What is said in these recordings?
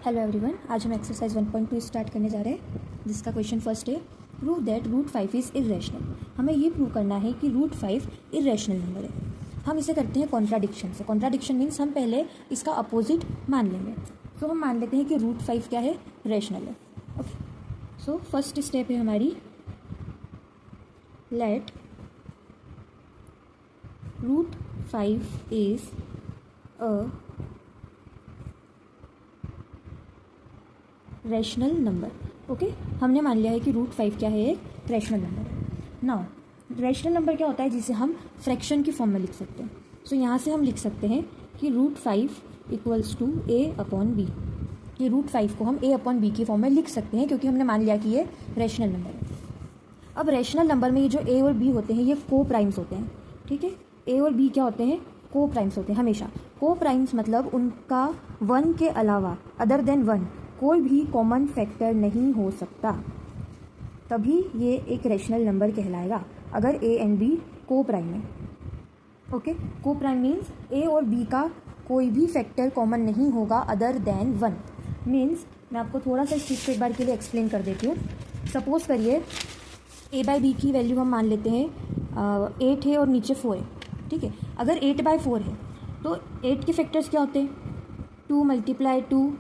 Hello everyone, आज हम exercise 1.2 start करने जा रहे हैं, जिसका क्वेश्चन फर्स्ट है prove that root 5 is irrational. हमें ये प्रूव करना है कि रूट 5 इरेशनल नंबर है। हम इसे करते हैं कॉन्ट्राडिक्शन से। कॉन्ट्राडिक्शन मीन्स हम पहले इसका अपोजिट मान लेंगे। तो हम मान लेते हैं कि रूट 5 क्या है, रेशनल है। ओके, सो फर्स्ट स्टेप है हमारी, let root 5 is a rational number. Okay, हमने मान लिया है कि रूट 5 क्या है, एक रैशनल नंबर है। नाउ रैशनल नंबर क्या होता है, जिसे हम फ्रैक्शन की फॉर्म में लिख सकते हैं। सो यहाँ से हम लिख सकते हैं कि root 5 equals to A upon B. ये रूट 5 को हम ए अपॉन बी की फॉर्म में लिख सकते हैं, क्योंकि हमने मान लिया कि ये रैशनल नंबर है। अब रैशनल नंबर में ये जो ए और बी होते हैं, ये को प्राइम्स होते हैं। ठीक है, ए और बी क्या होते हैं, को प्राइम्स होते हैं हमेशा। को प्राइम्स मतलब उनका 1 के अलावा, अदर देन 1, कोई भी कॉमन फैक्टर नहीं हो सकता, तभी ये एक रैशनल नंबर कहलाएगा, अगर ए एंड बी को प्राइम है। ओके, को प्राइम मीन्स ए और बी का कोई भी फैक्टर कॉमन नहीं होगा अदर देन 1। मीन्स मैं आपको थोड़ा सा इस चीज़ को एक बार के लिए एक्सप्लेन कर देती हूँ। सपोज करिए ए बाई बी की वैल्यू हम मान लेते हैं 8 है और नीचे 4 है। ठीक है, अगर 8/4 है तो 8 के फैक्टर्स क्या होते हैं, 2 × 2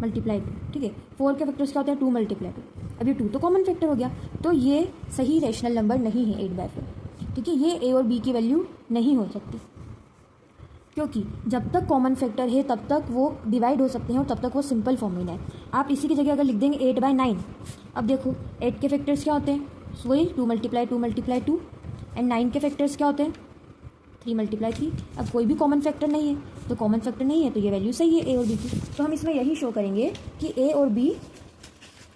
× 2। ठीक है, 4 के फैक्टर्स क्या होते हैं, 2 × 2। अब ये 2 तो कॉमन फैक्टर हो गया, तो ये सही रैशनल नंबर नहीं है 8/4। ठीक है, ये ए और बी की वैल्यू नहीं हो सकती, क्योंकि जब तक कॉमन फैक्टर है तब तक वो डिवाइड हो सकते हैं और तब तक वो सिंपल फॉर्म में है। आप इसी की जगह अगर लिख देंगे 8/9, अब देखो 8 के फैक्टर्स क्या होते हैं, वही 2 × 2 एंड 9 के फैक्टर्स क्या होते हैं, 3 × 3। अब कोई भी कॉमन फैक्टर नहीं है, तो कॉमन फैक्टर नहीं है तो ये वैल्यू सही है ए और बी की। तो हम इसमें यही शो करेंगे कि ए और बी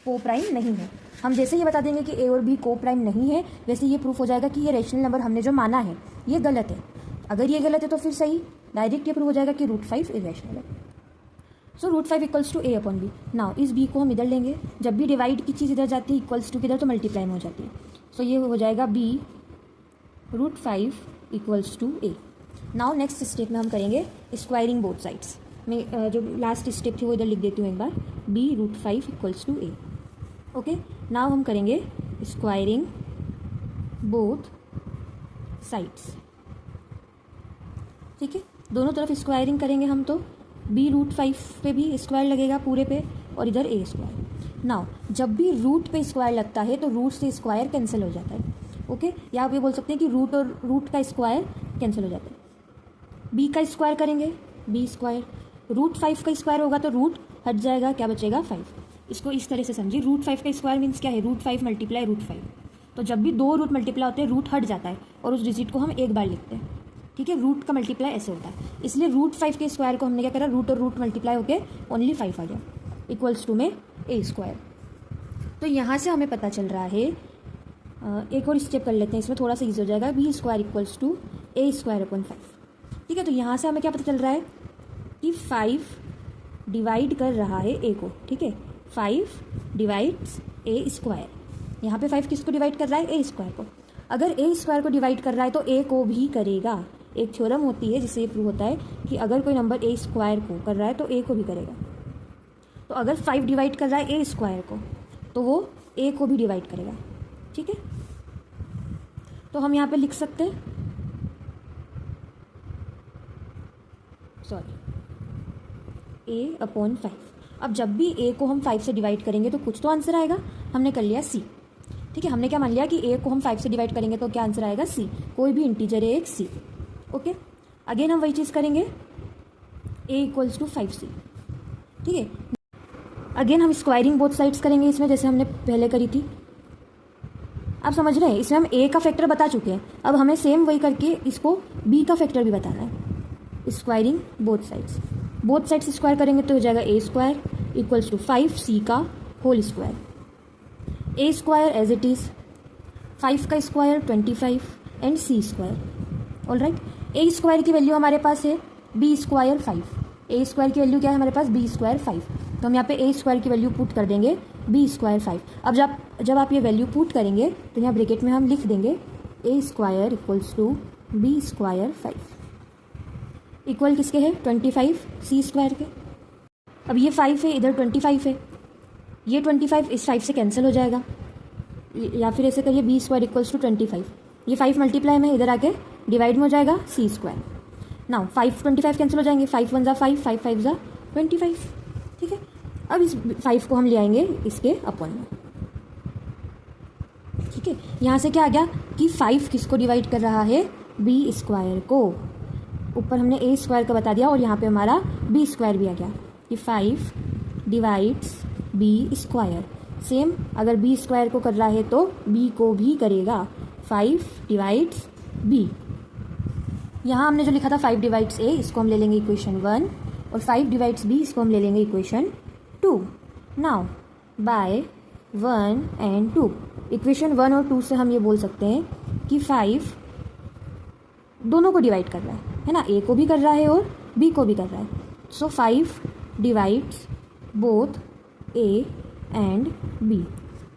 को प्राइम नहीं है। हम जैसे ये बता देंगे कि ए और बी को प्राइम नहीं है, वैसे ये प्रूफ हो जाएगा कि ये रैशनल नंबर हमने जो माना है ये गलत है। अगर ये गलत है तो फिर सही, डायरेक्ट ये प्रूफ हो जाएगा कि रूट 5 इरेशनल है। So root 5 equals to A upon B. Now इस बी को हम इधर लेंगे, जब भी डिवाइड की चीज़ इधर जाती है इक्वल्स टू किधर, तो मल्टीप्लाई में हो जाती है। सो ये हो जाएगा b root 5 equals to a. Now next step में हम करेंगे स्क्वायरिंग बोथ साइड्स। मैं जो लास्ट स्टेप थी वो इधर लिख देती हूँ एक बार, B root 5 equals to A. Okay, now हम करेंगे स्क्वायरिंग बोथ साइड्स। ठीक है, दोनों तरफ स्क्वायरिंग करेंगे हम, तो बी रूट 5 पे भी स्क्वायर लगेगा पूरे पे, और इधर ए स्क्वायर। नाउ जब भी रूट पे स्क्वायर लगता है तो रूट से स्क्वायर कैंसिल हो जाता है। ओके, या आप ये बोल सकते हैं कि रूट और रूट का स्क्वायर कैंसिल हो जाता है। बी का स्क्वायर करेंगे, बी स्क्वायर, रूट 5 का स्क्वायर होगा तो रूट हट जाएगा, क्या बचेगा 5। इसको इस तरह से समझिए, रूट 5 का स्क्वायर मीन्स क्या है, रूट 5 × रूट 5। तो जब भी 2 रूट मल्टीप्लाई होते हैं रूट हट जाता है और उस डिजिट को हम एक बार लिखते हैं। ठीक है, रूट का मल्टीप्लाई ऐसे होता है, इसलिए रूट 5 के स्क्वायर को हमने क्या करा, रूट और रूट मल्टीप्लाई होकर ओनली 5 आ गया, इक्वल्स टू में ए स्क्वायर। तो यहाँ से हमें पता चल रहा है, एक और स्टेप कर लेते हैं, इसमें थोड़ा सा ईजी हो जाएगा, b square equals to a square upon 5। ठीक है, तो यहाँ से हमें क्या पता चल रहा है कि 5 डिवाइड कर रहा है ए को। ठीक है, 5 डिवाइड्स ए स्क्वायर। यहाँ पे 5 किसको डिवाइड कर रहा है, ए स्क्वायर को। अगर ए स्क्वायर को डिवाइड कर रहा है तो ए को भी करेगा। एक थ्योरम होती है जिससे ये प्रूव होता है कि अगर कोई नंबर ए स्क्वायर को कर रहा है तो ए को भी करेगा। तो अगर 5 डिवाइड कर रहा है ए स्क्वायर को, तो वो ए को भी डिवाइड करेगा। ठीक है, तो हम यहाँ पे लिख सकते हैं, ए अपॉन 5। अब जब भी ए को हम 5 से डिवाइड करेंगे तो कुछ तो आंसर आएगा। हमने कर लिया सी। ठीक है, हमने क्या मान लिया कि ए को हम 5 से डिवाइड करेंगे तो क्या आंसर आएगा, सी। कोई भी इंटीजर है एक, सी। ओके, अगेन हम वही चीज़ करेंगे, ए इक्वल्स टू 5c। ठीक है, अगेन हम स्क्वायरिंग बोथ साइड्स करेंगे इसमें, जैसे हमने पहले करी थी। आप समझ रहे हैं, इसमें हम ए का फैक्टर बता चुके हैं, अब हमें सेम वही करके इसको बी का फैक्टर भी बताना है। स्क्वायरिंग बोथ साइड्स स्क्वायर करेंगे तो हो जाएगा ए स्क्वायर इक्वल्स टू 5c का whole square. A square as it is, 5 का स्क्वायर 25 and c square. All right, a square की वैल्यू हमारे पास है बी स्क्वायर 5। ए स्क्वायर की वैल्यू क्या है हमारे पास, बी स्क्वायर 5। तो हम यहाँ पे ए स्क्वायर की वैल्यू पुट कर देंगे बी स्क्वायर 5। अब जब आप ये वैल्यू पुट करेंगे तो यहाँ ब्रैकेट में हम लिख देंगे A square equals to B square 5 equal किसके है, 25 सी स्क्वायर के। अब ये 5 है, इधर 25 है, ये 25 इस 5 से कैंसिल हो जाएगा, या फिर ऐसे करिए बी स्क्वायर इक्वल्स टू 25, ये 5 मल्टीप्लाई में इधर आके डिवाइड में हो जाएगा सी स्क्वायर। नाउ 5 25 कैंसिल हो जाएंगे, 5 1 ज़ा 5, 5 5 ज़ा 25, ठीक है। अब इस 5 को हम ले आएंगे इसके अपॉन में, ठीक है। यहाँ से क्या आ गया कि 5 किसको डिवाइड कर रहा है, बी स्क्वायर को। ऊपर हमने ए स्क्वायर का बता दिया और यहाँ पे हमारा बी स्क्वायर भी आ गया कि 5 डिवाइड्स बी स्क्वायर। सेम अगर बी स्क्वायर को कर रहा है तो बी को भी करेगा, 5 डिवाइड्स बी। यहाँ हमने जो लिखा था 5 डिवाइड्स ए, इसको हम ले लेंगे इक्वेशन 1, और 5 डिवाइड्स बी इसको हम ले लेंगे equation 2। Now by 1 and 2, equation 1 और 2 से हम ये बोल सकते हैं कि 5 दोनों को डिवाइड कर रहा है ना, ए को भी कर रहा है और बी को भी कर रहा है। So 5 divides both a and b.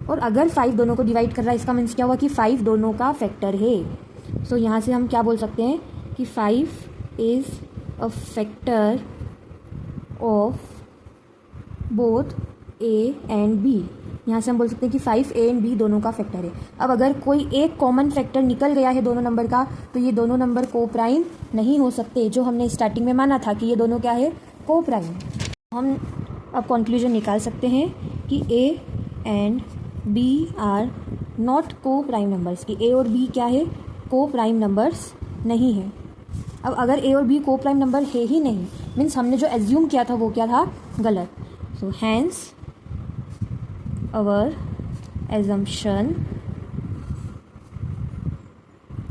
और अगर 5 दोनों को डिवाइड कर रहा है, इसका मीन्स क्या हुआ कि 5 दोनों का फैक्टर है। सो यहाँ से हम क्या बोल सकते हैं कि 5 is a factor of both a and b. यहाँ से हम बोल सकते हैं कि 5 ए एंड बी दोनों का फैक्टर है। अब अगर कोई एक कॉमन फैक्टर निकल गया है दोनों नंबर का, तो ये दोनों नंबर को प्राइम नहीं हो सकते, जो हमने स्टार्टिंग में माना था कि ये दोनों क्या है, को प्राइम। हम अब कंक्लूजन निकाल सकते हैं कि a and b are not coprime numbers, कि ए और बी क्या है, को प्राइम नंबर्स नहीं है। अब अगर ए और बी को प्राइम नंबर है ही नहीं, मीन्स हमने जो एज्यूम किया था वो क्या था, गलत। So hence our assumption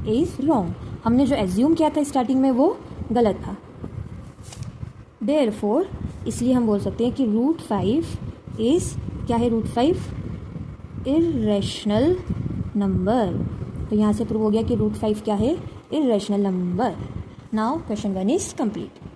is wrong, हमने जो एज्यूम किया था स्टार्टिंग में वो गलत था। देयरफॉर इसलिए हम बोल सकते हैं कि रूट 5 इज क्या है, रूट 5 इर्रेशनल नंबर। तो यहाँ से प्रूव हो गया कि रूट 5 क्या है, irrational number. Now question 1 is complete.